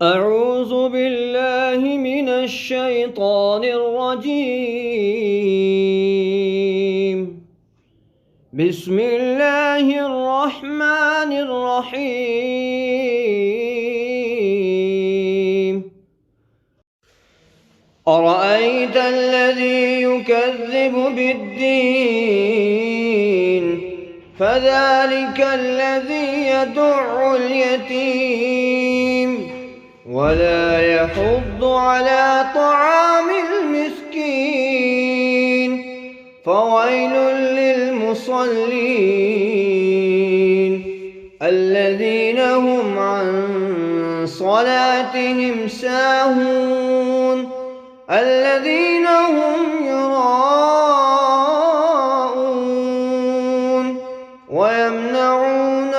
أعوذ بالله من الشيطان الرجيم. بسم الله الرحمن الرحيم. أرأيت الذي يكذب بالدين فذلك الذي يدع اليتيم ولا يحض على طعام المسكين فويل للمصلين الذين هم عن صلاتهم ساهون الذين هم يراءون ويمنعون